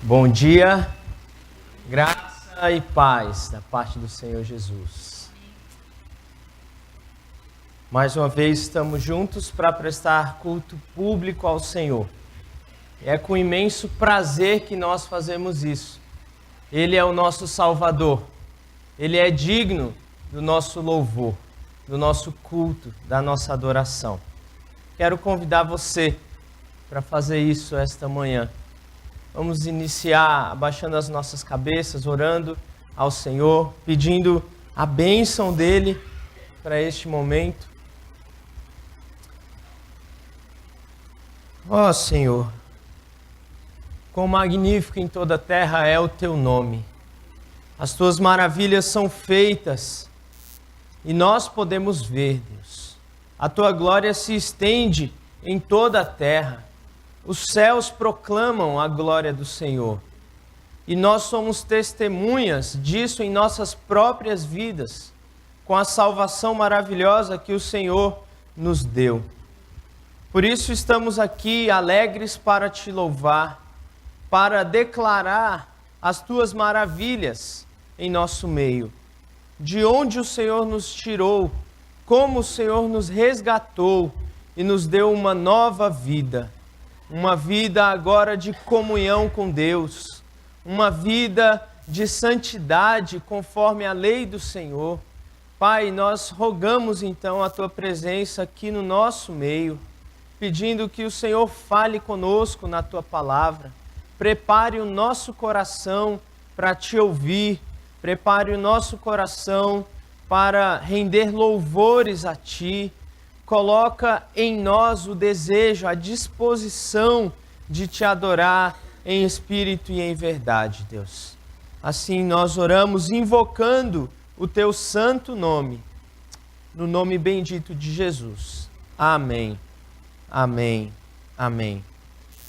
Bom dia, graça e paz da parte do Senhor Jesus. Mais uma vez estamos juntos para prestar culto público ao Senhor. É com imenso prazer que nós fazemos isso. Ele é o nosso Salvador. Ele é digno do nosso louvor, do nosso culto, da nossa adoração. Quero convidar você para fazer isso esta manhã. Vamos iniciar abaixando as nossas cabeças, orando ao Senhor, pedindo a bênção dEle para este momento. Ó Senhor, quão magnífico em toda a terra é o Teu nome. As Tuas maravilhas são feitas e nós podemos ver, Deus. A Tua glória se estende em toda a terra. Os céus proclamam a glória do Senhor. E nós somos testemunhas disso em nossas próprias vidas, com a salvação maravilhosa que o Senhor nos deu. Por isso estamos aqui alegres para Te louvar, para declarar as Tuas maravilhas em nosso meio. De onde o Senhor nos tirou, como o Senhor nos resgatou e nos deu uma nova vida. Uma vida agora de comunhão com Deus, uma vida de santidade conforme a lei do Senhor. Pai, nós rogamos então a Tua presença aqui no nosso meio, pedindo que o Senhor fale conosco na Tua palavra, prepare o nosso coração para Te ouvir, prepare o nosso coração para render louvores a Ti. Coloca em nós o desejo, a disposição de Te adorar em espírito e em verdade, Deus. Assim nós oramos invocando o Teu santo nome, no nome bendito de Jesus. Amém, amém, amém.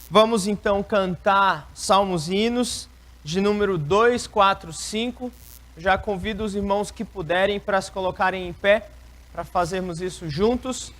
Vamos então cantar salmos e hinos de número 2, 4, 5. Já convido os irmãos que puderem para se colocarem em pé, para fazermos isso juntos.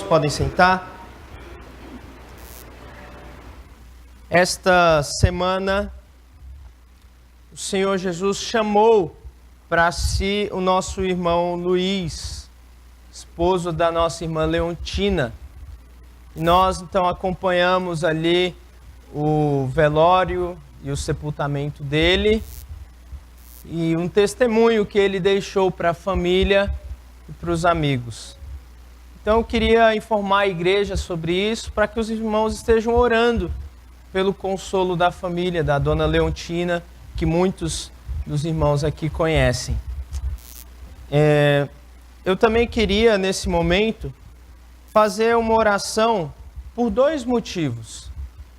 podem sentar. Esta semana, o Senhor Jesus chamou para si o nosso irmão Luiz, esposo da nossa irmã Leontina. E nós, então, acompanhamos ali o velório e o sepultamento dele e um testemunho que ele deixou para a família e para os amigos. Então eu queria informar a igreja sobre isso para que os irmãos estejam orando pelo consolo da família da dona Leontina, que muitos dos irmãos aqui conhecem. Eu também queria, nesse momento, fazer uma oração por dois motivos.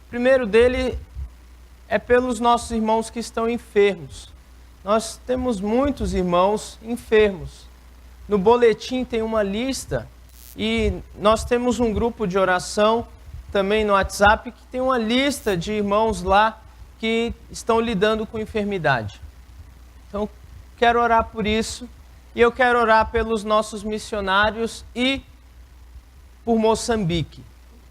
O primeiro dele é pelos nossos irmãos que estão enfermos. Nós temos muitos irmãos enfermos. No boletim tem uma lista e nós temos um grupo de oração também no WhatsApp que tem uma lista de irmãos lá que estão lidando com enfermidade. Então, quero orar por isso e eu quero orar pelos nossos missionários e por Moçambique.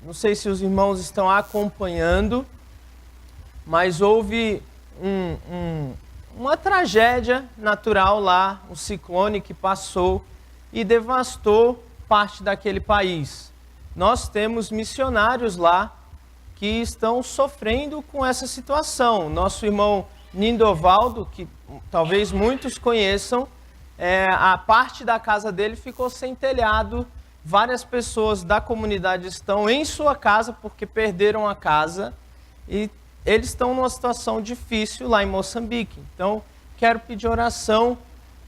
Não sei se os irmãos estão acompanhando, mas houve uma tragédia natural lá, um ciclone que passou e devastou parte daquele país. Nós temos missionários lá que estão sofrendo com essa situação. Nosso irmão Nindovaldo, que talvez muitos conheçam, a parte da casa dele ficou sem telhado. Várias pessoas da comunidade estão em sua casa porque perderam a casa e eles estão numa situação difícil lá em Moçambique. Então, quero pedir oração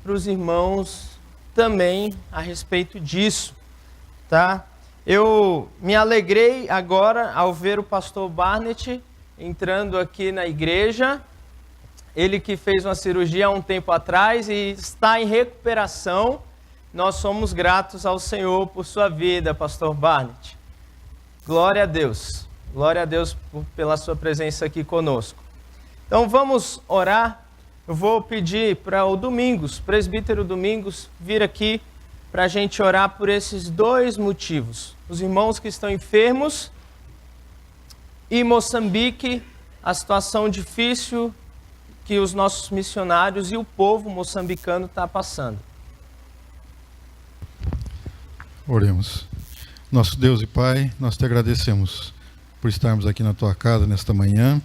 para os irmãos também a respeito disso, tá? Eu me alegrei agora ao ver o pastor Barnett entrando aqui na igreja. Ele que fez uma cirurgia há um tempo atrás e está em recuperação. Nós somos gratos ao Senhor por sua vida, pastor Barnett. Glória a Deus. Glória a Deus pela sua presença aqui conosco. Então vamos orar. Eu vou pedir para o Domingos, presbítero Domingos, vir aqui para a gente orar por esses dois motivos. Os irmãos que estão enfermos e Moçambique, a situação difícil que os nossos missionários e o povo moçambicano está passando. Oremos. Nosso Deus e Pai, nós te agradecemos por estarmos aqui na tua casa nesta manhã.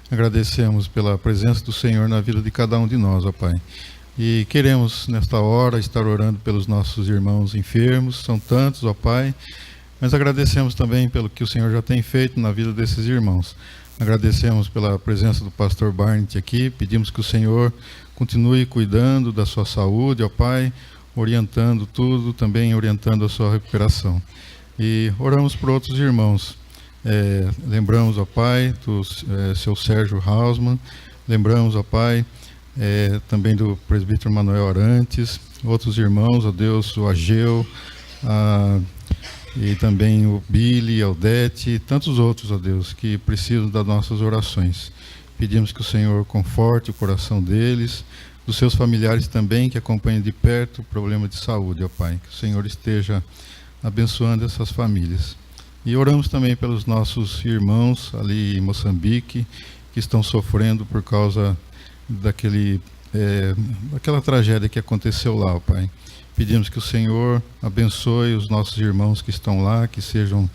Agradecemos pela presença do Senhor na vida de cada um de nós, ó Pai. E queremos, nesta hora, estar orando pelos nossos irmãos enfermos. São tantos, ó Pai. Mas agradecemos também pelo que o Senhor já tem feito na vida desses irmãos. Agradecemos pela presença do pastor Barnett aqui. Pedimos que o Senhor continue cuidando da sua saúde, ó Pai, orientando tudo, também orientando a sua recuperação. E oramos por outros irmãos. Lembramos, ó Pai, do seu Sérgio Hausmann, lembramos, ó Pai, também do presbítero Manuel Arantes, outros irmãos, ó Deus, o Ageu, e também o Billy, a Odete, e tantos outros, ó Deus, que precisam das nossas orações. Pedimos que o Senhor conforte o coração deles, dos seus familiares também, que acompanham de perto o problema de saúde, ó Pai. Que o Senhor esteja abençoando essas famílias. E oramos também pelos nossos irmãos ali em Moçambique, que estão sofrendo por causa daquela tragédia que aconteceu lá, ó Pai. Pedimos que o Senhor abençoe os nossos irmãos que estão lá, que sejam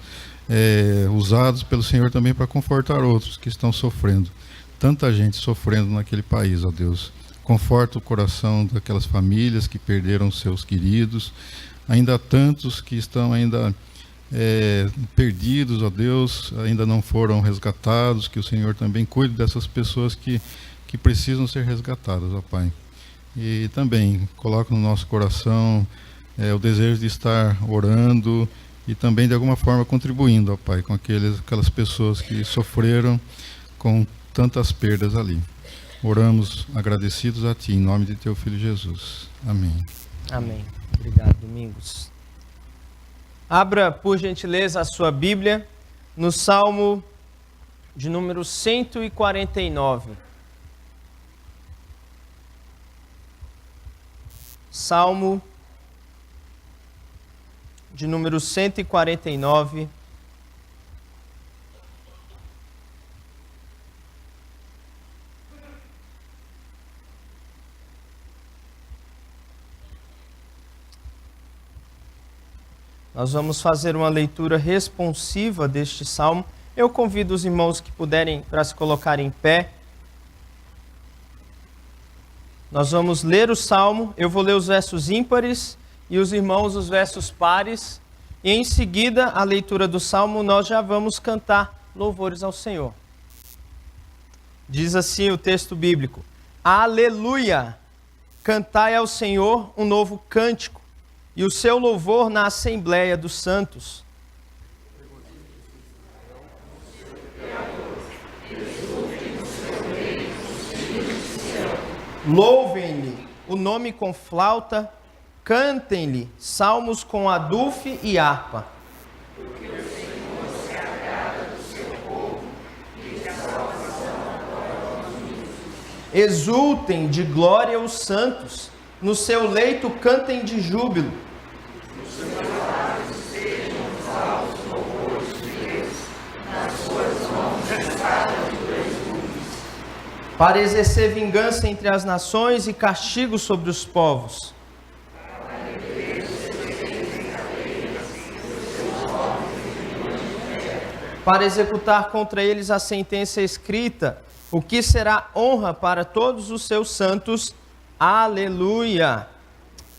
usados pelo Senhor também para confortar outros que estão sofrendo. Tanta gente sofrendo naquele país, ó Deus. Conforta o coração daquelas famílias que perderam seus queridos. Ainda há tantos que estão ainda perdidos, ó Deus, ainda não foram resgatados. Que o Senhor também cuide dessas pessoas que precisam ser resgatadas, ó Pai. E também coloca no nosso coração o desejo de estar orando e também de alguma forma contribuindo, ó Pai, com aquelas pessoas que sofreram com tantas perdas ali. Oramos agradecidos a Ti, em nome de Teu Filho Jesus. Amém. Amém. Obrigado, Domingos. Abra, por gentileza, a sua Bíblia no Salmo de número 149. Salmo de número 149. Nós vamos fazer uma leitura responsiva deste salmo. Eu convido os irmãos que puderem para se colocarem em pé. Nós vamos ler o salmo, eu vou ler os versos ímpares e os irmãos os versos pares. E em seguida, a leitura do salmo, nós já vamos cantar louvores ao Senhor. Diz assim o texto bíblico: Aleluia! Cantai ao Senhor um novo cântico, e o seu louvor na Assembleia dos Santos. Louvem-lhe o nome com flauta, cantem-lhe salmos com adufe e harpa. Porque o Senhor se agrada do seu povo e a salvação adora os justos. Exultem de glória os santos, no seu leito cantem de júbilo. Os seus lábios sejam salvos louvores de Deus, nas suas mãos espada de dois gumes. Para exercer vingança entre as nações e castigo sobre os povos. Para executar contra eles a sentença escrita, o que será honra para todos os seus santos. Aleluia!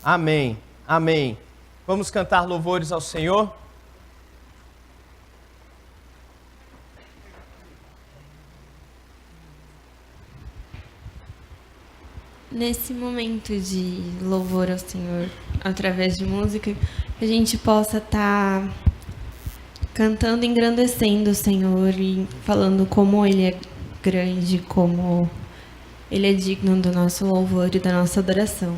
Amém, amém. Vamos cantar louvores ao Senhor? Nesse momento de louvor ao Senhor, através de música, que a gente possa estar cantando, engrandecendo o Senhor e falando como Ele é grande, como Ele é digno do nosso louvor e da nossa adoração.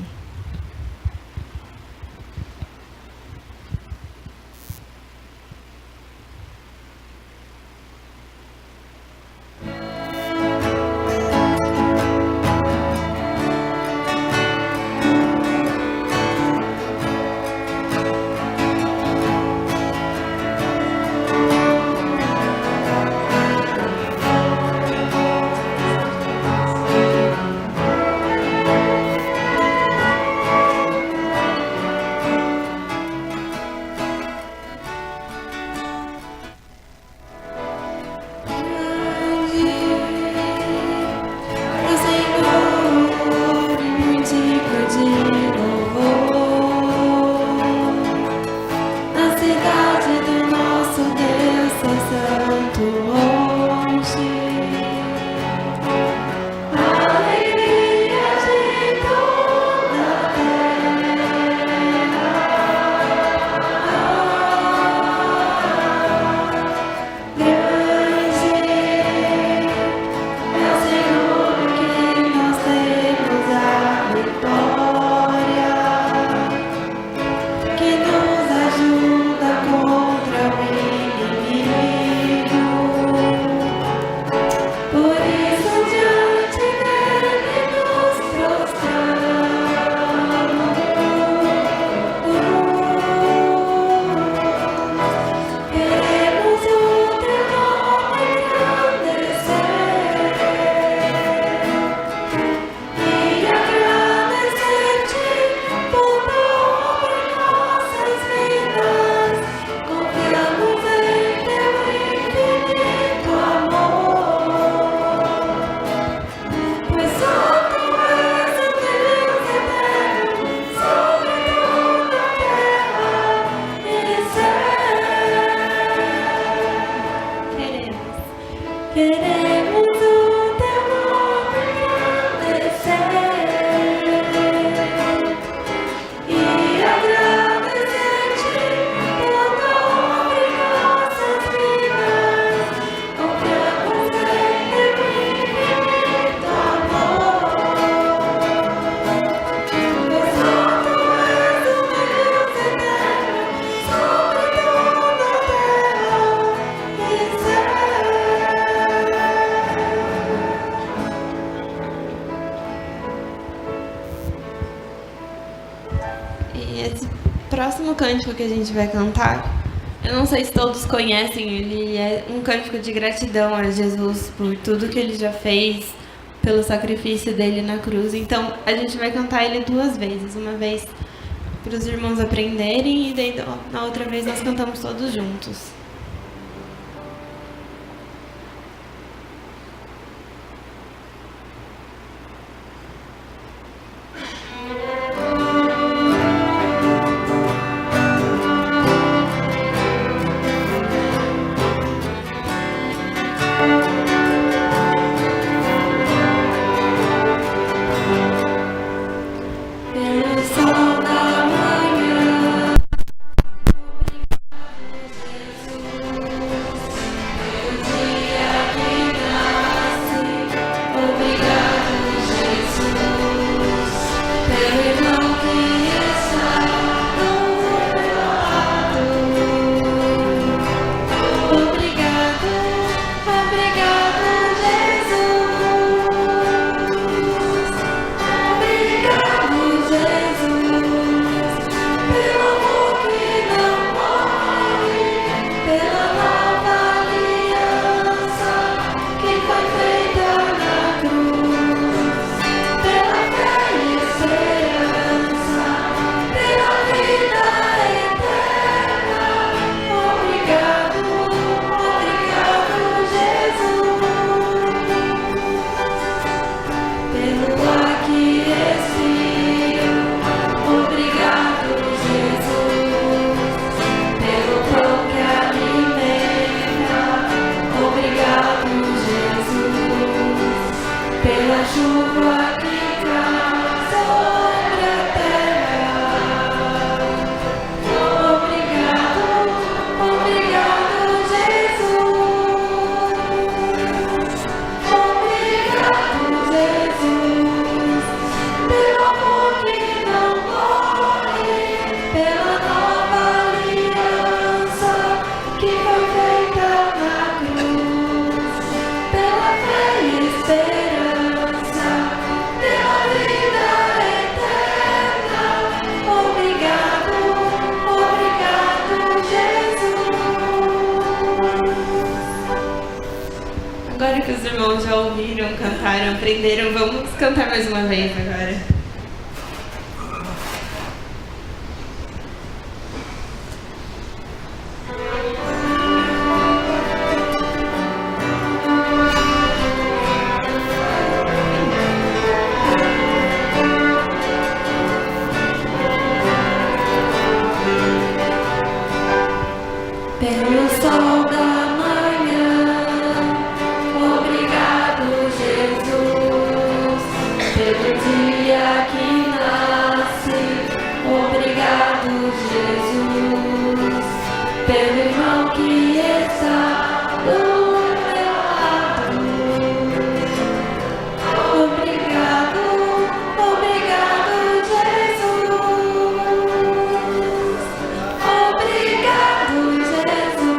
próximo cântico que a gente vai cantar, eu não sei se todos conhecem, ele é um cântico de gratidão a Jesus por tudo que ele já fez, pelo sacrifício dele na cruz. Então, a gente vai cantar ele 2 vezes. Uma vez para os irmãos aprenderem e daí, na outra vez nós cantamos todos juntos. Agora que os irmãos já ouviram, cantaram, aprenderam, vamos cantar mais uma vez agora. Pelo sol da manhã, obrigado, Jesus. Pelo dia que nasce, obrigado, Jesus. Pelo irmão que está do meu lado, obrigado, obrigado, Jesus. Obrigado, Jesus,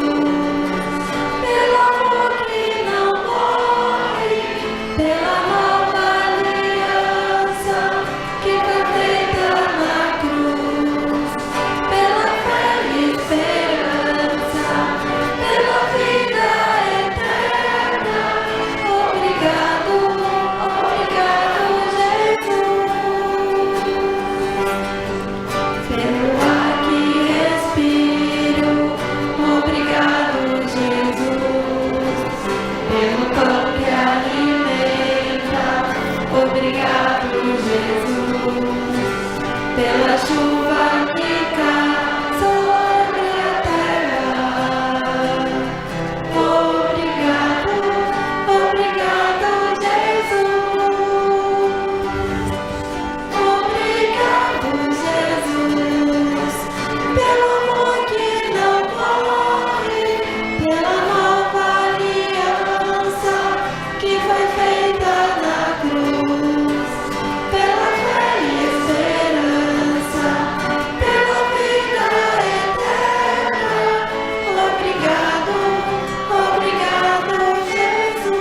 pelo amor que não morre, pela nova aliança que foi feita na cruz, pela fé e esperança, pela vida eterna. Obrigado, obrigado, Jesus, pelo ar que respiro. Obrigado, Jesus, pelo pão que alimenta. Obrigado, Jesus, pela chuva que cai sobre a terra. Obrigado, obrigado, Jesus. Obrigado, Jesus, pelo amor que não morre, pela nova aliança que foi feita na cruz, pela fé e esperança, pela vida eterna. Obrigado, obrigado, Jesus.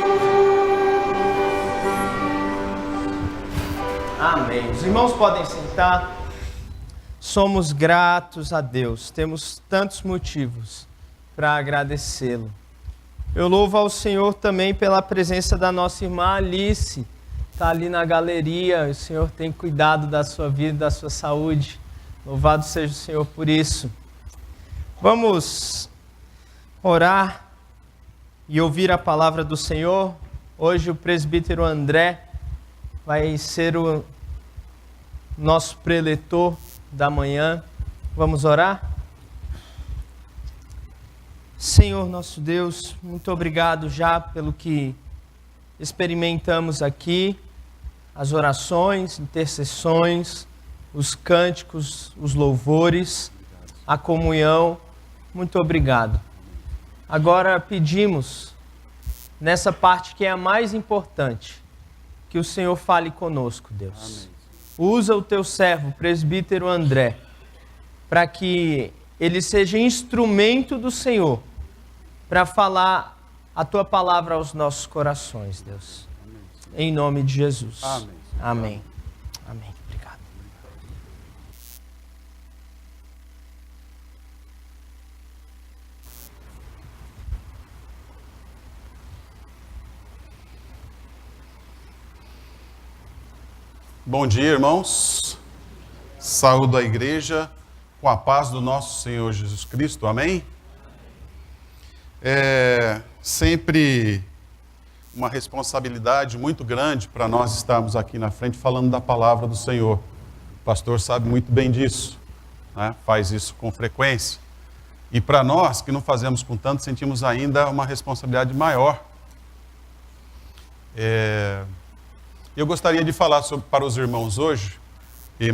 Amém. Os irmãos podem sentar. somos gratos a Deus, temos tantos motivos para agradecê-lo. Eu louvo ao Senhor também pela presença da nossa irmã Alice, está ali na galeria. O Senhor tem cuidado da sua vida, da sua saúde. Louvado seja o Senhor por isso. Vamos orar e ouvir a palavra do Senhor. Hoje o presbítero André vai ser o nosso preletor da manhã. Vamos orar? Senhor nosso Deus, muito obrigado já pelo que experimentamos aqui, as orações, intercessões, os cânticos, os louvores, a comunhão. Muito obrigado. Agora pedimos, nessa parte que é a mais importante, que o Senhor fale conosco, Deus. Amém. Usa o teu servo, o presbítero André, para que ele seja instrumento do Senhor para falar a tua palavra aos nossos corações, Deus. Amém. Em nome de Jesus. Amém. Amém. Amém. Obrigado. Bom dia, irmãos. Saúdo a igreja com a paz do nosso Senhor Jesus Cristo. Amém? É sempre uma responsabilidade muito grande para nós estarmos aqui na frente falando da palavra do Senhor. O pastor sabe muito bem disso, né? Faz isso com frequência. E para nós que não fazemos com tanto, sentimos ainda uma responsabilidade maior. Eu gostaria de falar para os irmãos hoje,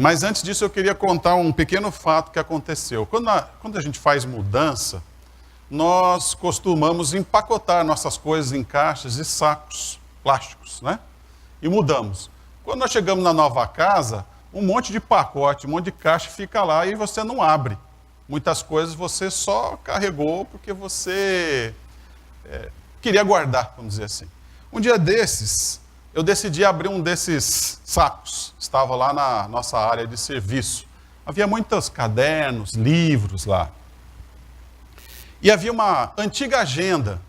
mas antes disso eu queria contar um pequeno fato que aconteceu. Quando a gente faz mudança, nós costumamos empacotar nossas coisas em caixas e sacos plásticos, né? E mudamos. Quando nós chegamos na nova casa, um monte de pacote, um monte de caixa fica lá e você não abre. Muitas coisas você só carregou porque você queria guardar, vamos dizer assim. Um dia desses, eu decidi abrir um desses sacos. Estava lá na nossa área de serviço. Havia muitos cadernos, livros lá. E havia uma antiga agenda.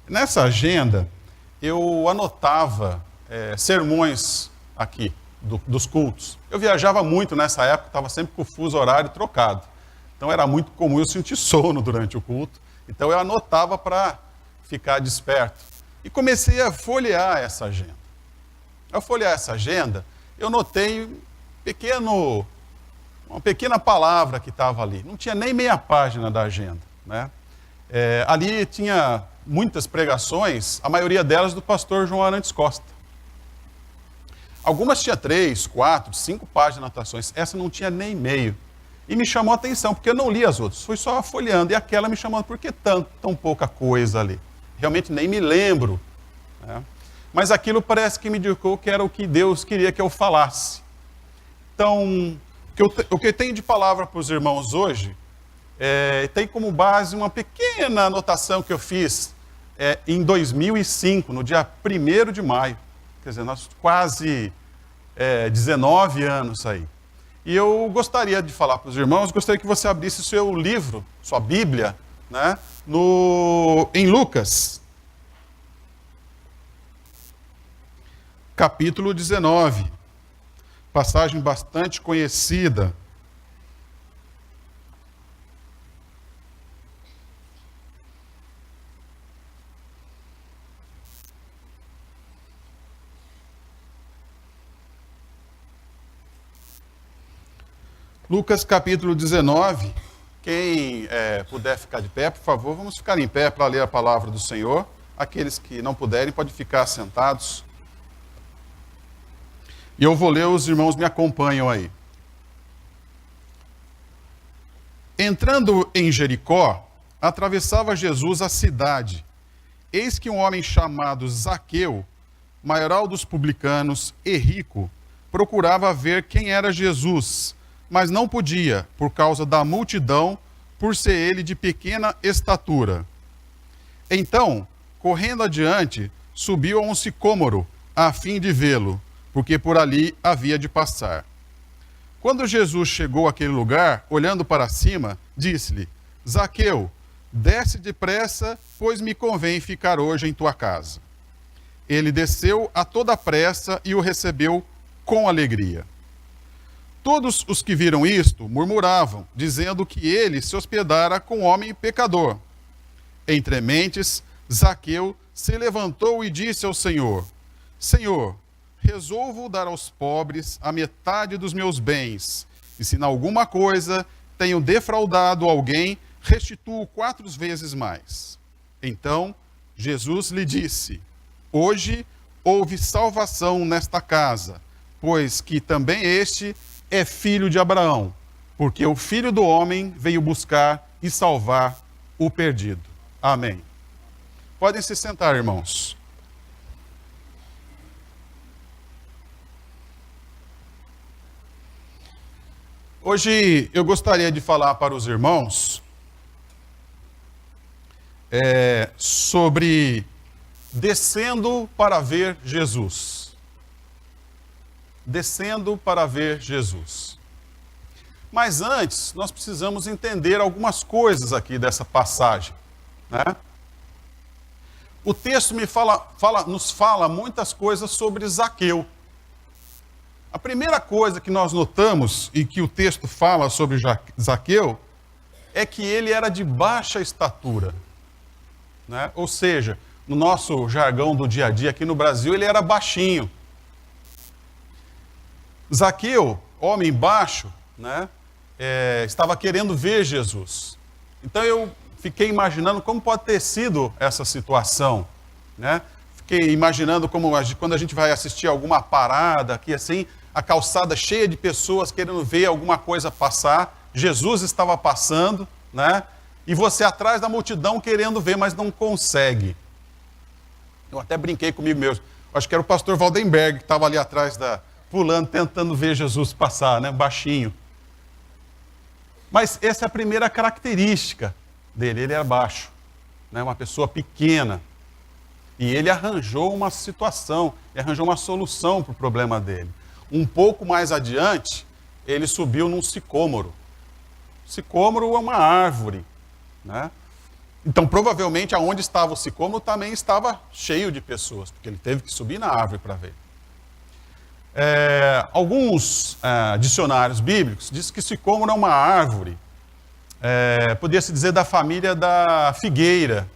Nessa agenda, eu anotava sermões aqui, dos cultos. Eu viajava muito nessa época, estava sempre com o fuso horário trocado. Então era muito comum eu sentir sono durante o culto. Então eu anotava para ficar desperto. E comecei a folhear essa agenda. Ao folhear essa agenda, eu notei uma pequena palavra que estava ali. Não tinha nem meia página da agenda, né? Ali tinha muitas pregações, a maioria delas do pastor João Arantes Costa. Algumas tinha 3, 4, 5 páginas de anotações. Essa não tinha nem meio. E me chamou a atenção, porque eu não li as outras. Fui só folheando. E aquela me chamou, por que tão pouca coisa ali? Realmente nem me lembro, né? Mas aquilo parece que me indicou que era o que Deus queria que eu falasse. Então, o que eu tenho de palavra para os irmãos hoje, tem como base uma pequena anotação que eu fiz em 2005, no dia 1º de maio. Quer dizer, nós quase 19 anos aí. E eu gostaria de falar para os irmãos, gostaria que você abrisse seu livro, sua Bíblia, né, em Lucas, capítulo 19, passagem bastante conhecida. Lucas capítulo 19, quem puder ficar de pé, por favor, vamos ficar em pé para ler a palavra do Senhor. Aqueles que não puderem, podem ficar sentados. E eu vou ler, os irmãos me acompanham aí. Entrando em Jericó, atravessava Jesus a cidade. Eis que um homem chamado Zaqueu, maioral dos publicanos e rico, procurava ver quem era Jesus, mas não podia, por causa da multidão, por ser ele de pequena estatura. Então, correndo adiante, subiu a um sicômoro, a fim de vê-lo, porque por ali havia de passar. Quando Jesus chegou àquele lugar, olhando para cima, disse-lhe: Zaqueu, desce depressa, pois me convém ficar hoje em tua casa. Ele desceu a toda pressa e o recebeu com alegria. Todos os que viram isto murmuravam, dizendo que ele se hospedara com homem pecador. Entre mentes, Zaqueu se levantou e disse ao Senhor: Senhor, resolvo dar aos pobres a metade dos meus bens, e se em alguma coisa tenho defraudado alguém, restituo 4 vezes mais. Então Jesus lhe disse: Hoje houve salvação nesta casa, pois que também este é filho de Abraão, porque o Filho do Homem veio buscar e salvar o perdido. Amém. Podem se sentar, irmãos. Hoje eu gostaria de falar para os irmãos sobre descendo para ver Jesus. Descendo para ver Jesus. Mas antes, nós precisamos entender algumas coisas aqui dessa passagem, né? O texto nos fala muitas coisas sobre Zaqueu. A primeira coisa que nós notamos e que o texto fala sobre Zaqueu é que ele era de baixa estatura, né? Ou seja, no nosso jargão do dia a dia aqui no Brasil, ele era baixinho. Zaqueu, homem baixo, né, estava querendo ver Jesus. Então eu fiquei imaginando como pode ter sido essa situação, né? Fiquei imaginando como quando a gente vai assistir alguma parada aqui assim, a calçada cheia de pessoas querendo ver alguma coisa passar, Jesus estava passando, né? E você atrás da multidão querendo ver, mas não consegue. Eu até brinquei comigo mesmo. Acho que era o pastor Valdenberg que estava ali atrás pulando, tentando ver Jesus passar, né? Baixinho. Mas essa é a primeira característica dele, ele era baixo, né? Uma pessoa pequena. E ele arranjou uma situação, arranjou uma solução para o problema dele. Um pouco mais adiante, ele subiu num sicômoro. Sicômoro é uma árvore, né? Então, provavelmente, aonde estava o sicômoro também estava cheio de pessoas, porque ele teve que subir na árvore para ver. Alguns dicionários bíblicos dizem que sicômoro é uma árvore, podia-se dizer da família da figueira.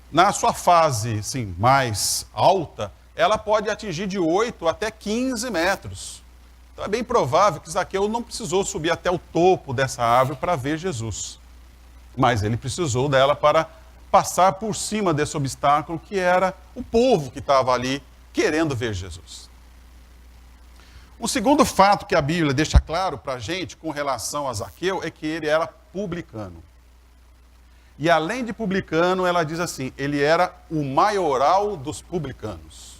Na sua fase assim, mais alta, ela pode atingir de 8 até 15 metros. Então é bem provável que Zaqueu não precisou subir até o topo dessa árvore para ver Jesus. Mas ele precisou dela para passar por cima desse obstáculo que era o povo que estava ali querendo ver Jesus. Um segundo fato que a Bíblia deixa claro para a gente com relação a Zaqueu é que ele era publicano. E além de publicano, ela diz assim, ele era o maioral dos publicanos.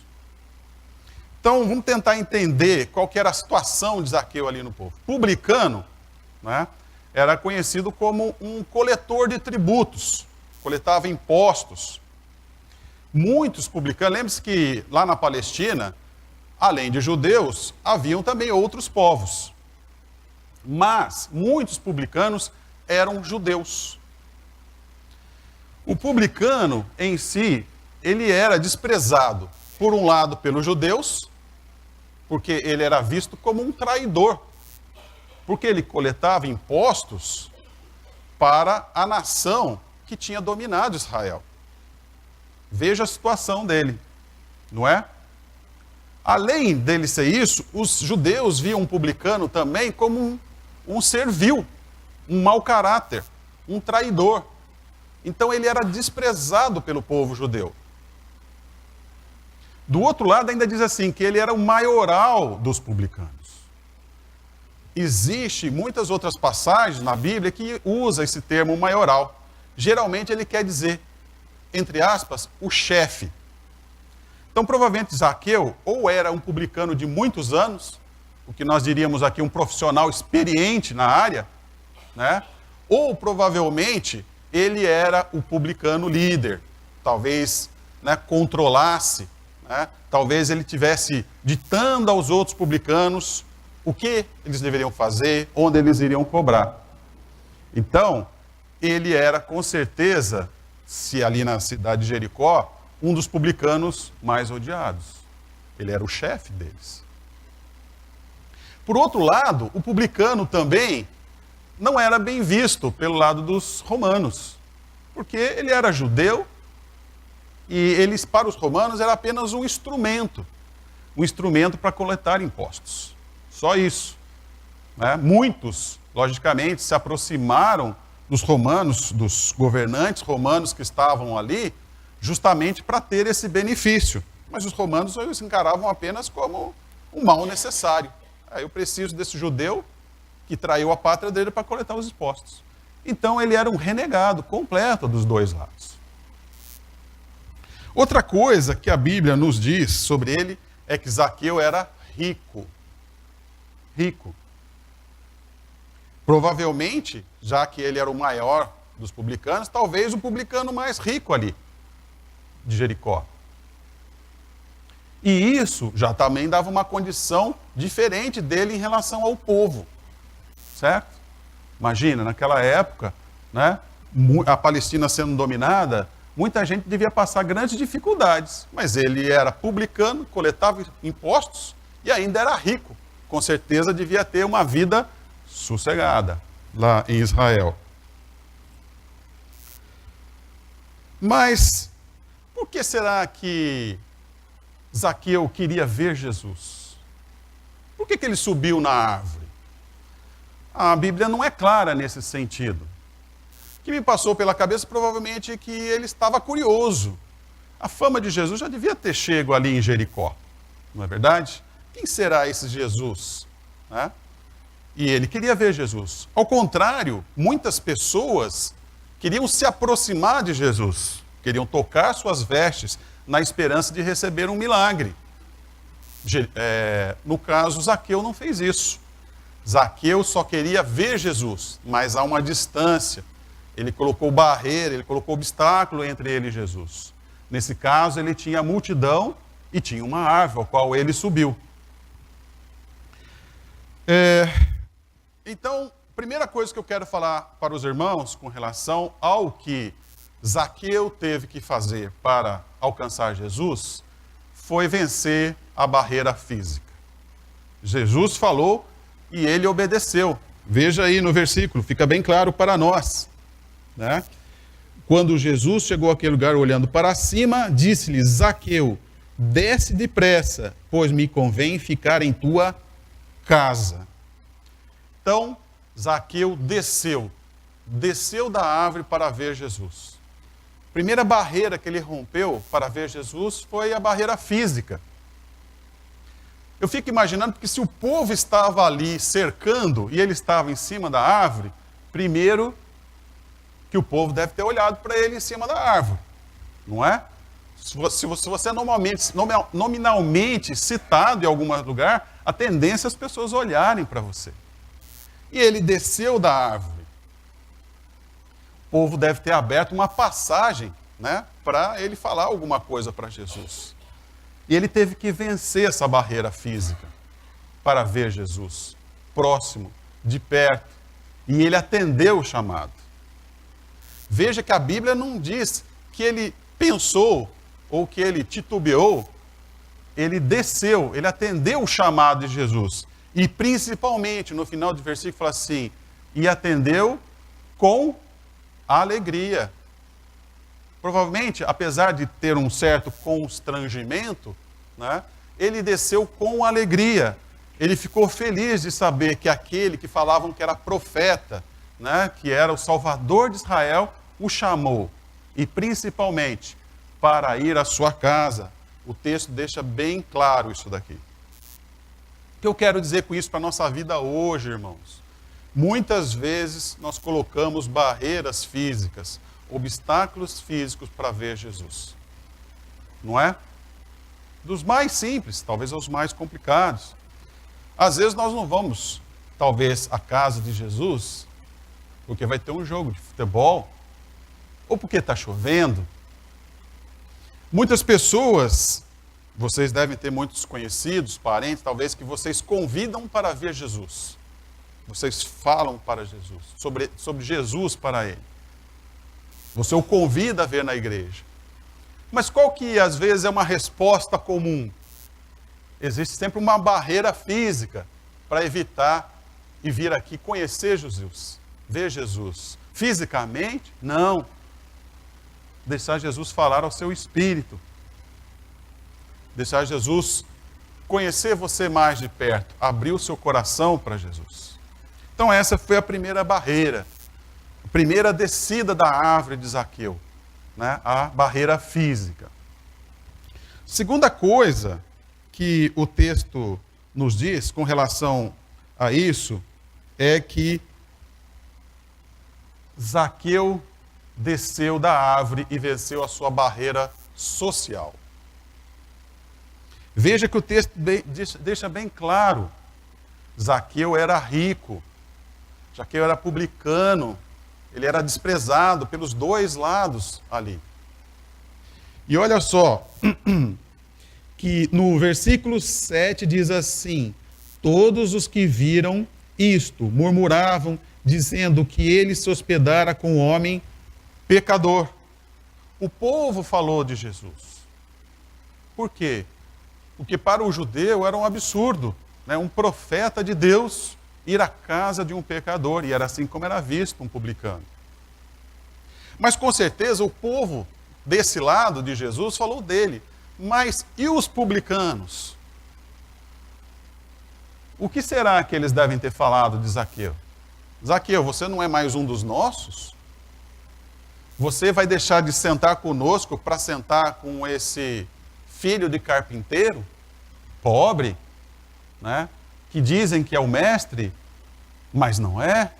Então vamos tentar entender qual que era a situação de Zaqueu ali no povo. Publicano, né, era conhecido como um coletor de tributos, coletava impostos. Muitos publicanos, lembre-se que lá na Palestina, além de judeus, haviam também outros povos. Mas muitos publicanos eram judeus. O publicano em si, ele era desprezado, por um lado, pelos judeus, porque ele era visto como um traidor, porque ele coletava impostos para a nação que tinha dominado Israel. Veja a situação dele, não é? Além dele ser isso, os judeus viam o publicano também como um ser vil, um mau caráter, um traidor. Então ele era desprezado pelo povo judeu. Do outro lado ainda diz assim, que ele era o maioral dos publicanos. Existem muitas outras passagens na Bíblia que usa esse termo maioral. Geralmente ele quer dizer, entre aspas, o chefe. Então provavelmente Zaqueu ou era um publicano de muitos anos, o que nós diríamos aqui um profissional experiente na área, né? Ou provavelmente ele era o publicano líder, talvez, né, controlasse, né, talvez ele tivesse ditando aos outros publicanos o que eles deveriam fazer, onde eles iriam cobrar. Então, ele era com certeza, se ali na cidade de Jericó, um dos publicanos mais odiados. Ele era o chefe deles. Por outro lado, o publicano também não era bem visto pelo lado dos romanos, porque ele era judeu e eles, para os romanos, era apenas um instrumento para coletar impostos. Só isso. Né? Muitos, logicamente, se aproximaram dos romanos, dos governantes romanos que estavam ali, justamente para ter esse benefício. Mas os romanos os encaravam apenas como um mal necessário. Eu preciso desse judeu que traiu a pátria dele para coletar os impostos. Então ele era um renegado completo dos dois lados. Outra coisa que a Bíblia nos diz sobre ele é que Zaqueu era rico. Rico. Provavelmente, já que ele era o maior dos publicanos, talvez o publicano mais rico ali de Jericó. E isso já também dava uma condição diferente dele em relação ao povo. Certo? Imagina, naquela época, né, a Palestina sendo dominada, muita gente devia passar grandes dificuldades. Mas ele era publicano, coletava impostos e ainda era rico. Com certeza devia ter uma vida sossegada lá em Israel. Mas por que será que Zaqueu queria ver Jesus? Por que ele subiu na árvore? A Bíblia não é clara nesse sentido. O que me passou pela cabeça provavelmente é que ele estava curioso. A fama de Jesus já devia ter chego ali em Jericó, não é verdade? Quem será esse Jesus? Né? E ele queria ver Jesus. Ao contrário, muitas pessoas queriam se aproximar de Jesus, queriam tocar suas vestes na esperança de receber um milagre. No caso, Zaqueu não fez isso. Zaqueu só queria ver Jesus, mas a uma distância. Ele colocou barreira, ele colocou obstáculo entre ele e Jesus. Nesse caso, ele tinha a multidão e tinha uma árvore, ao qual ele subiu. Então, primeira coisa que eu quero falar para os irmãos com relação ao que Zaqueu teve que fazer para alcançar Jesus, foi vencer a barreira física. Jesus falou e ele obedeceu. Veja aí no versículo, fica bem claro para nós. Né? Quando Jesus chegou àquele lugar olhando para cima, disse-lhe: Zaqueu, desce depressa, pois me convém ficar em tua casa. Então, Zaqueu desceu da árvore para ver Jesus. A primeira barreira que ele rompeu para ver Jesus foi a barreira física. Eu fico imaginando que se o povo estava ali cercando e ele estava em cima da árvore, primeiro que o povo deve ter olhado para ele em cima da árvore, não é? Se você é nominalmente citado em algum lugar, a tendência é as pessoas olharem para você. E ele desceu da árvore. O povo deve ter aberto uma passagem, né, para ele falar alguma coisa para Jesus. E ele teve que vencer essa barreira física para ver Jesus, próximo, de perto. E ele atendeu o chamado. Veja que a Bíblia não diz que ele pensou ou que ele titubeou. Ele desceu, ele atendeu o chamado de Jesus. E principalmente, no final do versículo, fala assim: e atendeu com alegria. Provavelmente, apesar de ter um certo constrangimento, né, ele desceu com alegria. Ele ficou feliz de saber que aquele que falavam que era profeta, né, que era o Salvador de Israel, o chamou. E principalmente, para ir à sua casa. O texto deixa bem claro isso daqui. O que eu quero dizer com isso para a nossa vida hoje, irmãos? Muitas vezes nós colocamos barreiras físicas, obstáculos físicos para ver Jesus. Não é? Dos mais simples, talvez aos mais complicados. Às vezes nós não vamos, talvez, à casa de Jesus, porque vai ter um jogo de futebol, ou porque está chovendo. Muitas pessoas Vocês devem ter muitos conhecidos, parentes, talvez, que vocês convidam para ver Jesus. Vocês falam para Jesus, sobre Jesus para ele. Você o convida a ver na igreja. Mas qual que às vezes é uma resposta comum? Existe sempre uma barreira física para evitar e vir aqui conhecer Jesus, ver Jesus. Fisicamente, não. Deixar Jesus falar ao seu espírito. Deixar Jesus conhecer você mais de perto, abrir o seu coração para Jesus. Então essa foi a primeira barreira, a primeira descida da árvore de Zaqueu, né? A barreira física. Segunda coisa que o texto nos diz com relação a isso é que Zaqueu desceu da árvore e venceu a sua barreira social. Veja que o texto deixa bem claro, Zaqueu era rico, Zaqueu era publicano, ele era desprezado pelos dois lados ali. E olha só, que no versículo 7 diz assim: todos os que viram isto murmuravam, dizendo que ele se hospedara com um homem pecador. O povo falou de Jesus. Por quê? Porque para o judeu era um absurdo, né? Um profeta de Deus ir à casa de um pecador, e era assim como era visto um publicano. Mas com certeza o povo desse lado de Jesus falou dele. Mas e os publicanos? O que será que eles devem ter falado de Zaqueu? Zaqueu, você não é mais um dos nossos? Você vai deixar de sentar conosco para sentar com esse filho de carpinteiro, pobre, né? Que dizem que é o mestre, mas não é?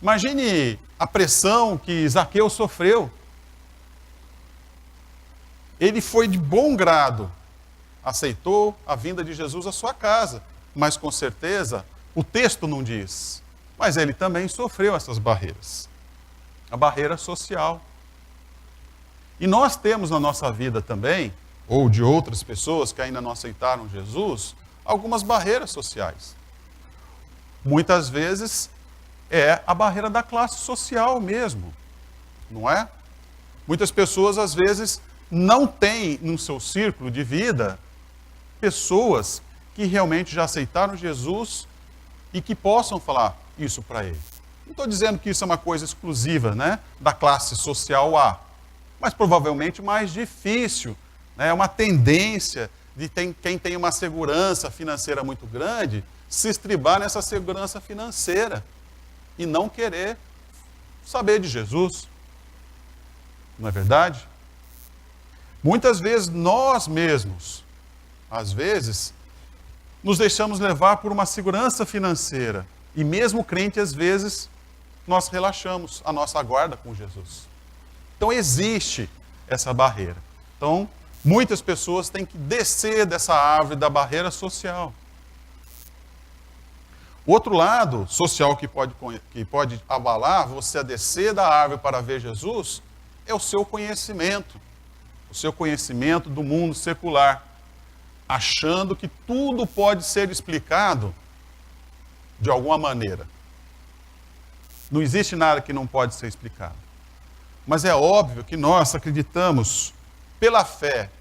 Imagine a pressão que Zaqueu sofreu. Ele foi de bom grado, aceitou a vinda de Jesus à sua casa, mas com certeza o texto não diz. Mas ele também sofreu essas barreiras. A barreira social. E nós temos na nossa vida também, ou de outras pessoas que ainda não aceitaram Jesus, algumas barreiras sociais. Muitas vezes é a barreira da classe social mesmo, não é? Muitas pessoas às vezes não têm no seu círculo de vida pessoas que realmente já aceitaram Jesus e que possam falar isso para ele. Não estou dizendo que isso é uma coisa exclusiva, né, da classe social A, mas provavelmente mais difícil, né, é uma tendência de quem tem uma segurança financeira muito grande se estribar nessa segurança financeira e não querer saber de Jesus. Não é verdade? Muitas vezes nós mesmos, às vezes, nos deixamos levar por uma segurança financeira. E mesmo crente, às vezes, nós relaxamos a nossa guarda com Jesus. Então existe essa barreira. Então, muitas pessoas têm que descer dessa árvore da barreira social. O outro lado social que pode abalar você a descer da árvore para ver Jesus é o seu conhecimento. O seu conhecimento do mundo secular, achando que tudo pode ser explicado de alguma maneira. Não existe nada que não pode ser explicado. Mas é óbvio que nós acreditamos, pela fé,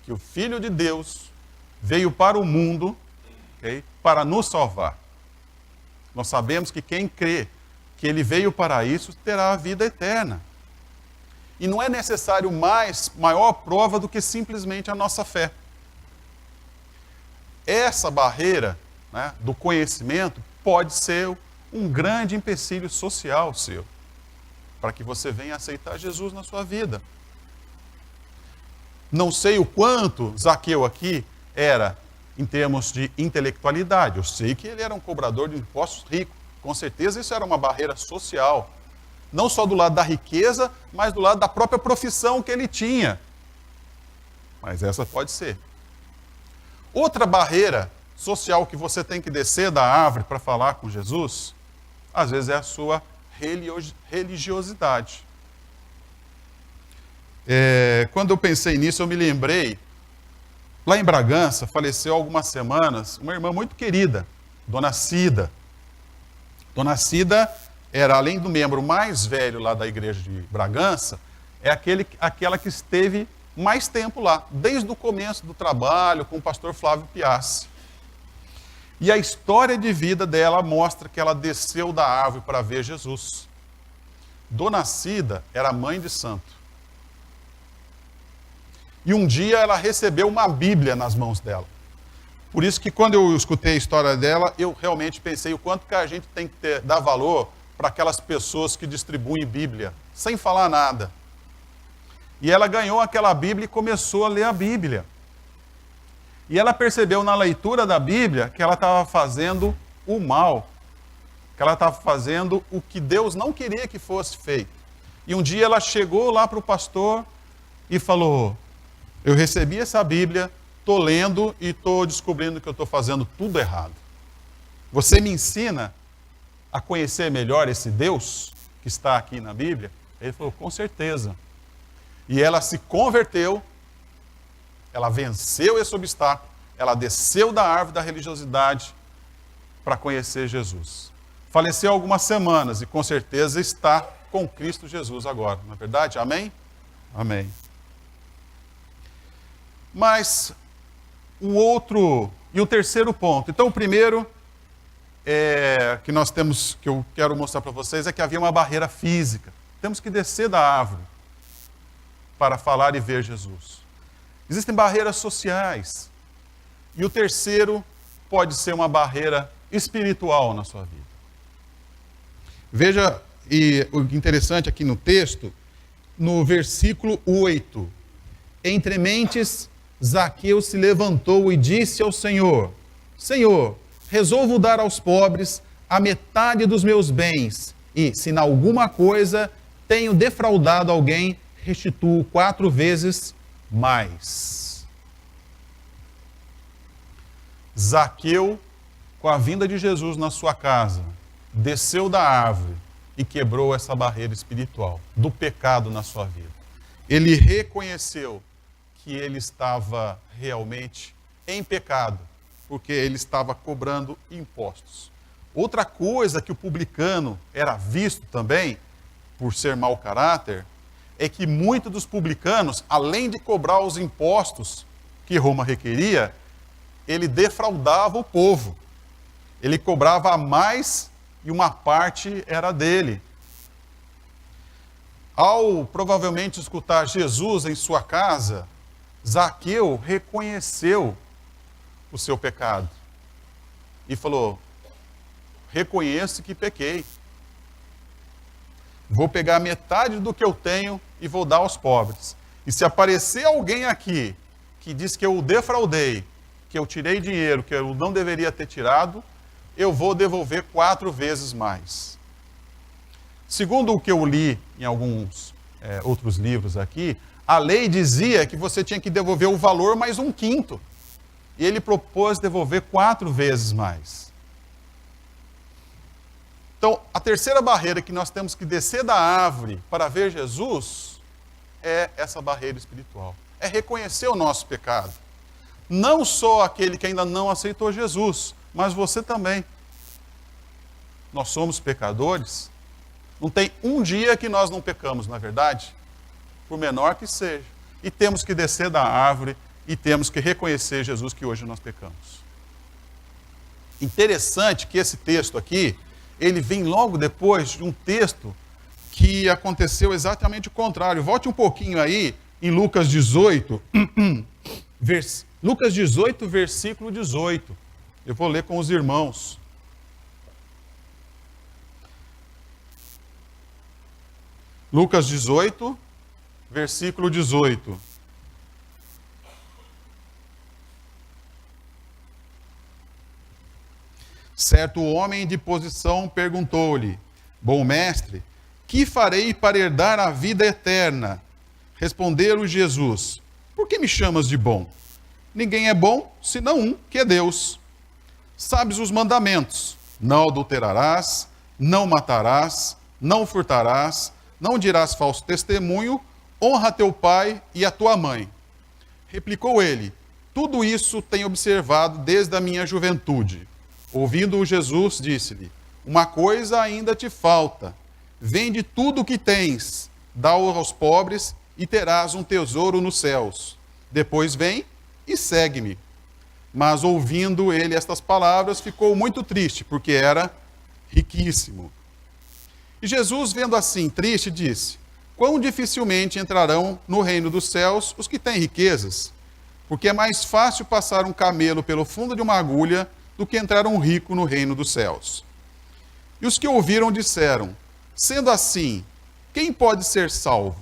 que o Filho de Deus veio para o mundo, okay, para nos salvar. Nós sabemos que quem crê que ele veio para isso terá a vida eterna. E não é necessário maior prova do que simplesmente a nossa fé. Essa barreira, né, do conhecimento pode ser um grande empecilho social seu, para que você venha aceitar Jesus na sua vida. Não sei o quanto Zaqueu aqui era em termos de intelectualidade. Eu sei que ele era um cobrador de impostos rico. Com certeza isso era uma barreira social. Não só do lado da riqueza, mas do lado da própria profissão que ele tinha. Mas essa pode ser. Outra barreira social que você tem que descer da árvore para falar com Jesus, às vezes é a sua religiosidade. Quando eu pensei nisso, eu me lembrei Lá em Bragança, faleceu há algumas semanas uma irmã muito querida, Dona Cida. Dona Cida era, além do membro mais velho lá da igreja de Bragança, é aquela que esteve mais tempo lá, desde o começo do trabalho com o pastor Flávio Piassi. E a história de vida dela mostra que ela desceu da árvore para ver Jesus. Dona Cida era mãe de santo. E um dia ela recebeu uma Bíblia nas mãos dela. Por isso que quando eu escutei a história dela, eu realmente pensei o quanto que a gente tem que dar valor para aquelas pessoas que distribuem Bíblia, sem falar nada. E ela ganhou aquela Bíblia e começou a ler a Bíblia. E ela percebeu na leitura da Bíblia que ela estava fazendo o mal, que ela estava fazendo o que Deus não queria que fosse feito. E um dia ela chegou lá para o pastor e falou: eu recebi essa Bíblia, estou lendo e estou descobrindo que eu estou fazendo tudo errado. Você me ensina a conhecer melhor esse Deus que está aqui na Bíblia? Ele falou: com certeza. E ela se converteu, ela venceu esse obstáculo, ela desceu da árvore da religiosidade para conhecer Jesus. Faleceu há algumas semanas e com certeza está com Cristo Jesus agora, não é verdade? Amém? Amém. Mas o terceiro ponto. Então, o primeiro que eu quero mostrar para vocês é que havia uma barreira física. Temos que descer da árvore para falar e ver Jesus. Existem barreiras sociais. E o terceiro pode ser uma barreira espiritual na sua vida. Veja, e o interessante aqui no texto, no versículo 8. Entre mentes, Zaqueu se levantou e disse ao Senhor: Senhor, resolvo dar aos pobres a metade dos meus bens, e, se em alguma coisa tenho defraudado alguém, restituo 4 vezes mais. Zaqueu, com a vinda de Jesus na sua casa, desceu da árvore e quebrou essa barreira espiritual do pecado na sua vida. Ele reconheceu que ele estava realmente em pecado, porque ele estava cobrando impostos. Outra coisa que o publicano era visto também, por ser mau caráter, é que muitos dos publicanos, além de cobrar os impostos que Roma requeria, ele defraudava o povo. Ele cobrava a mais e uma parte era dele. Ao provavelmente escutar Jesus em sua casa, Zaqueu reconheceu o seu pecado e falou: reconheço que pequei. Vou pegar metade do que eu tenho e vou dar aos pobres. E se aparecer alguém aqui que diz que eu o defraudei, que eu tirei dinheiro que eu não deveria ter tirado, eu vou devolver 4 vezes mais. Segundo o que eu li em alguns outros livros aqui, a lei dizia que você tinha que devolver o valor mais 1/5. E ele propôs devolver 4 vezes mais. Então, a terceira barreira que nós temos que descer da árvore para ver Jesus é essa barreira espiritual. É reconhecer o nosso pecado. Não só aquele que ainda não aceitou Jesus, mas você também. Nós somos pecadores. Não tem um dia que nós não pecamos, não é verdade? Por menor que seja. E temos que descer da árvore e temos que reconhecer Jesus que hoje nós pecamos. Interessante que esse texto aqui, ele vem logo depois de um texto que aconteceu exatamente o contrário. Volte um pouquinho aí em Lucas 18, Lucas 18, versículo 18. Eu vou ler com os irmãos. Lucas 18, versículo 18. Certo homem de posição perguntou-lhe: Bom mestre, que farei para herdar a vida eterna? Respondeu-lhe Jesus: Por que me chamas de bom? Ninguém é bom, senão um, que é Deus. Sabes os mandamentos: não adulterarás, não matarás, não furtarás, não dirás falso testemunho, honra teu pai e a tua mãe. Replicou ele: tudo isso tenho observado desde a minha juventude. Ouvindo-o, Jesus disse-lhe: uma coisa ainda te falta. Vende tudo o que tens, dá-o aos pobres e terás um tesouro nos céus. Depois vem e segue-me. Mas ouvindo ele estas palavras, ficou muito triste, porque era riquíssimo. E Jesus, vendo assim triste, disse: quão dificilmente entrarão no reino dos céus os que têm riquezas? Porque é mais fácil passar um camelo pelo fundo de uma agulha do que entrar um rico no reino dos céus. E os que ouviram disseram: sendo assim, quem pode ser salvo?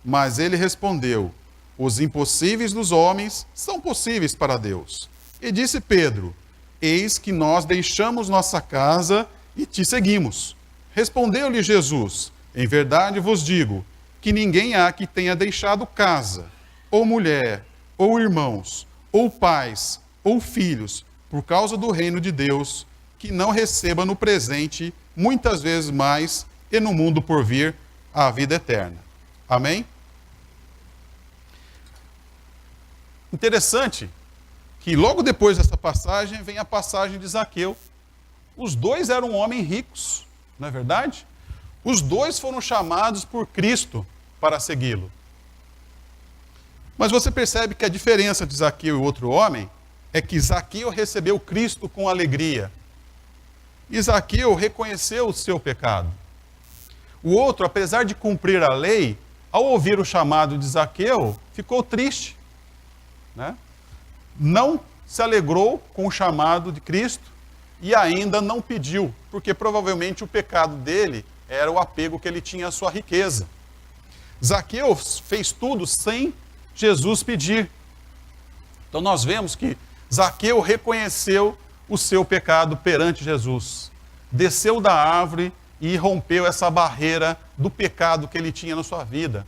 Mas ele respondeu: os impossíveis dos homens são possíveis para Deus. E disse Pedro: eis que nós deixamos nossa casa e te seguimos. Respondeu-lhe Jesus: em verdade vos digo, que ninguém há que tenha deixado casa, ou mulher, ou irmãos, ou pais, ou filhos, por causa do reino de Deus, que não receba no presente muitas vezes mais, e no mundo por vir a vida eterna. Amém? Interessante que logo depois dessa passagem vem a passagem de Zaqueu. Os dois eram homens ricos, não é verdade? Os dois foram chamados por Cristo para segui-lo. Mas você percebe que a diferença de Zaqueu e outro homem é que Zaqueu recebeu Cristo com alegria. E Zaqueu reconheceu o seu pecado. O outro, apesar de cumprir a lei, ao ouvir o chamado de Zaqueu, ficou triste, né? Não se alegrou com o chamado de Cristo e ainda não pediu, porque provavelmente o pecado dele era o apego que ele tinha à sua riqueza. Zaqueu fez tudo sem Jesus pedir. Então nós vemos que Zaqueu reconheceu o seu pecado perante Jesus, desceu da árvore e rompeu essa barreira do pecado que ele tinha na sua vida,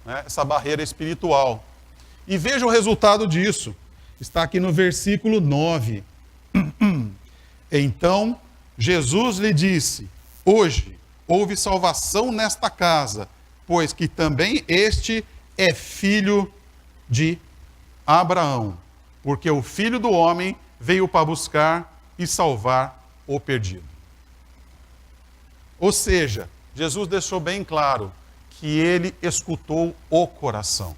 né? Essa barreira espiritual. E veja o resultado disso. Está aqui no versículo 9. Então Jesus lhe disse: hoje houve salvação nesta casa, pois que também este é filho de Abraão, porque o Filho do Homem veio para buscar e salvar o perdido. Ou seja, Jesus deixou bem claro que ele escutou o coração.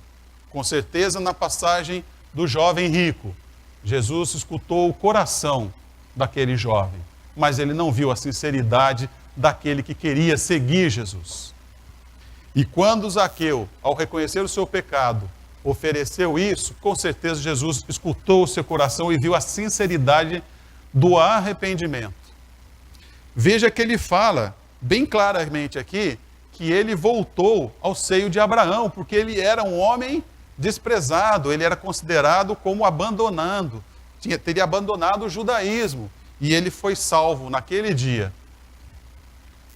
Com certeza, na passagem do jovem rico, Jesus escutou o coração daquele jovem, mas ele não viu a sinceridade daquele que queria seguir Jesus. E quando Zaqueu, ao reconhecer o seu pecado, ofereceu isso, com certeza Jesus escutou o seu coração e viu a sinceridade do arrependimento. Veja que ele fala bem claramente aqui que ele voltou ao seio de Abraão, porque ele era um homem desprezado, ele era considerado como abandonando, teria abandonado o judaísmo, e ele foi salvo naquele dia.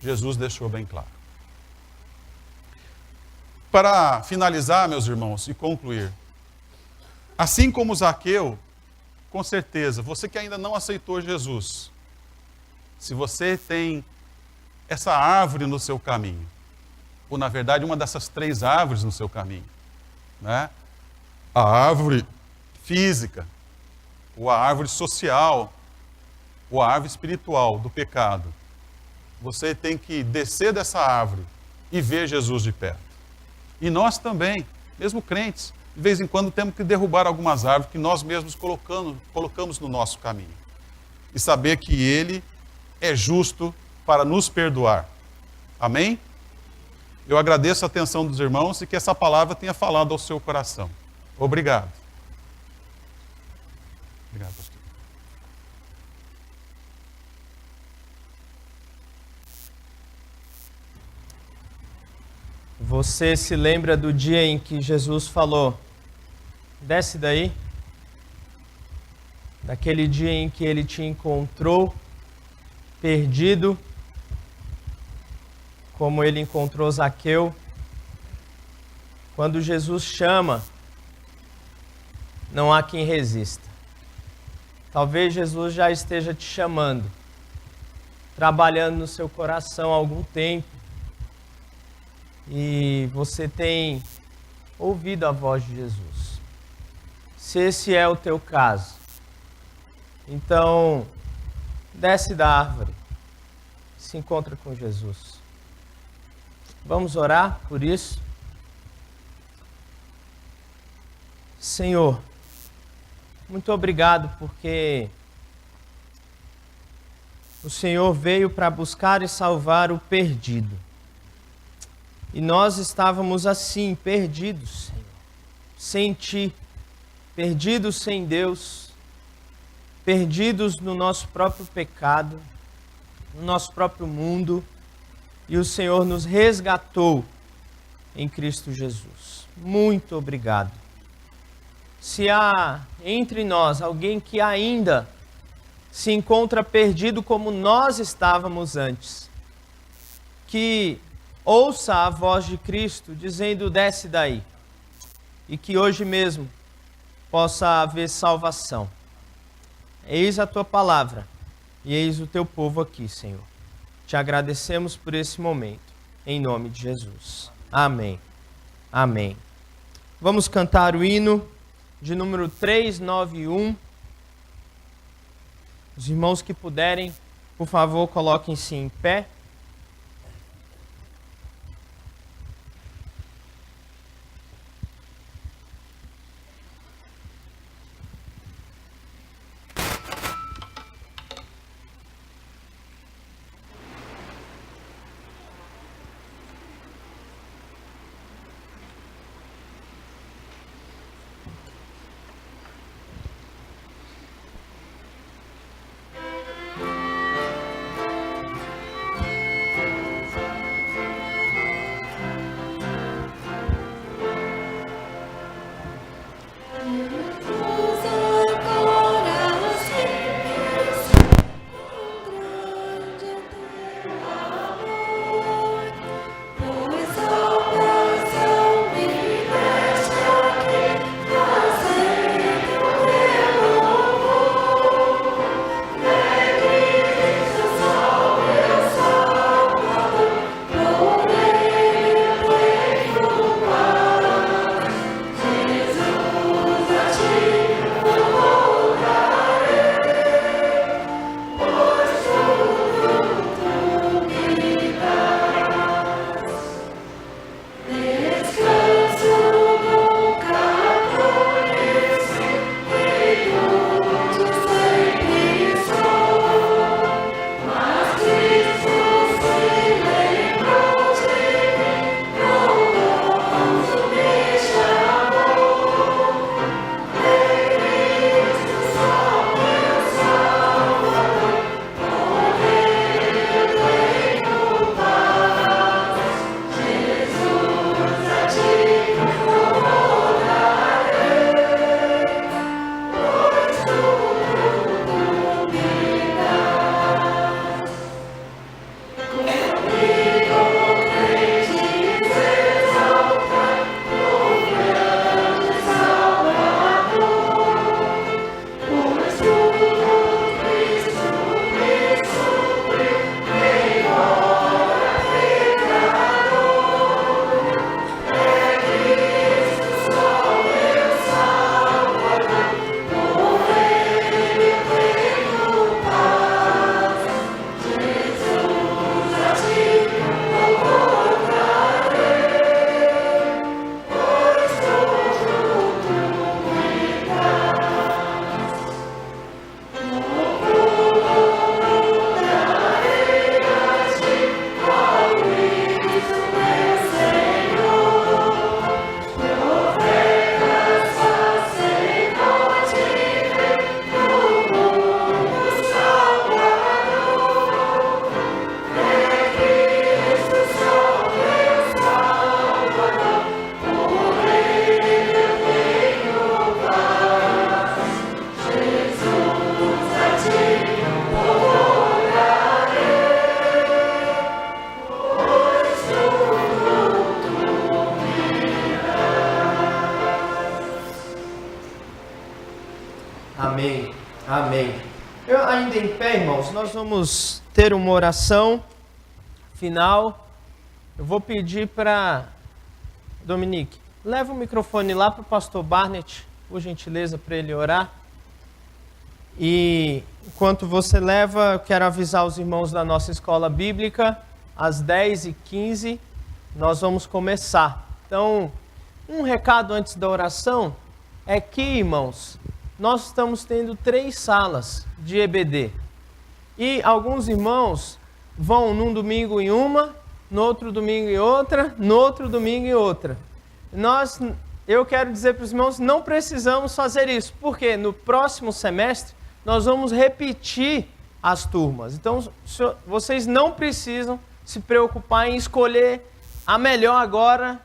Jesus deixou bem claro. Para finalizar, meus irmãos, e concluir, assim como Zaqueu, com certeza, você que ainda não aceitou Jesus, se você tem essa árvore no seu caminho, ou na verdade uma dessas 3 árvores no seu caminho, né? A árvore física, ou a árvore social, ou a árvore espiritual do pecado, você tem que descer dessa árvore e ver Jesus de perto. E nós também, mesmo crentes, de vez em quando temos que derrubar algumas árvores que nós mesmos colocamos no nosso caminho. E saber que Ele é justo para nos perdoar. Amém? Eu agradeço a atenção dos irmãos e que essa palavra tenha falado ao seu coração. Obrigado. Obrigado, pastor. Você se lembra do dia em que Jesus falou: desce daí? Daquele dia em que ele te encontrou perdido, como ele encontrou Zaqueu. Quando Jesus chama, não há quem resista. Talvez Jesus já esteja te chamando, trabalhando no seu coração há algum tempo, e você tem ouvido a voz de Jesus. Se esse é o teu caso, então desce da árvore, se encontra com Jesus. Vamos orar por isso? Senhor, muito obrigado porque o Senhor veio para buscar e salvar o perdido. E nós estávamos assim, perdidos, Senhor, sem Ti, perdidos sem Deus, perdidos no nosso próprio pecado, no nosso próprio mundo, e o Senhor nos resgatou em Cristo Jesus. Muito obrigado. Se há entre nós alguém que ainda se encontra perdido como nós estávamos antes, que ouça a voz de Cristo dizendo: desce daí, e que hoje mesmo possa haver salvação. Eis a tua palavra e eis o teu povo aqui, Senhor. Te agradecemos por esse momento, em nome de Jesus. Amém. Amém. Vamos cantar o hino de número 391. Os irmãos que puderem, por favor, coloquem-se em pé. Amém, amém. Eu ainda em pé, irmãos, nós vamos ter uma oração final. Eu vou pedir para Dominique, leva o microfone lá para o pastor Barnett, por gentileza, para ele orar. E enquanto você leva, eu quero avisar os irmãos da nossa escola bíblica, às 10h15 nós vamos começar. Então, um recado antes da oração é que, irmãos, nós estamos tendo 3 salas de EBD. E alguns irmãos vão num domingo em uma, no outro domingo em outra, no outro domingo em outra. Eu quero dizer para os irmãos, não precisamos fazer isso, porque no próximo semestre nós vamos repetir as turmas. Então, vocês não precisam se preocupar em escolher a melhor agora,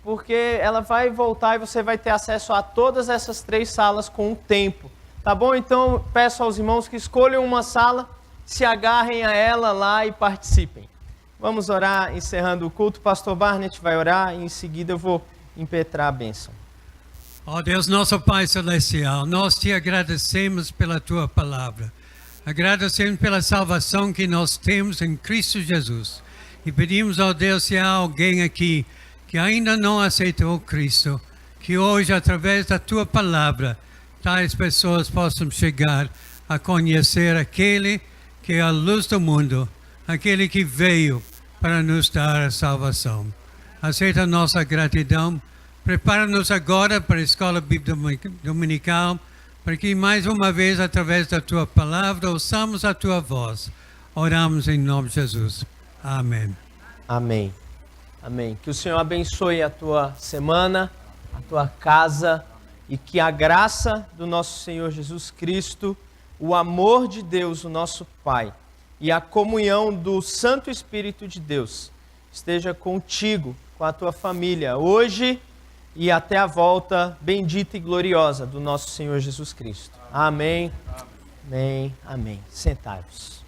porque ela vai voltar e você vai ter acesso a todas essas 3 salas com o tempo. Tá bom? Então, peço aos irmãos que escolham uma sala, se agarrem a ela lá e participem. Vamos orar, encerrando o culto. Pastor Barnett vai orar e em seguida eu vou impetrar a bênção. Ó Deus, nosso Pai Celestial, nós te agradecemos pela tua palavra. Agradecemos pela salvação que nós temos em Cristo Jesus. E pedimos ao Deus, se há alguém aqui que ainda não aceitou Cristo, que hoje, através da tua palavra, tais pessoas possam chegar a conhecer aquele que é a luz do mundo, aquele que veio para nos dar a salvação. Aceita a nossa gratidão. Prepara-nos agora para a Escola Bíblica Dominical, para que mais uma vez, através da tua palavra, ouçamos a tua voz. Oramos em nome de Jesus. Amém. Amém. Amém. Que o Senhor abençoe a tua semana, a tua casa, e que a graça do nosso Senhor Jesus Cristo, o amor de Deus, o nosso Pai, e a comunhão do Santo Espírito de Deus esteja contigo, com a tua família, hoje e até a volta bendita e gloriosa do nosso Senhor Jesus Cristo. Amém. Amém. Amém. Sentai-vos.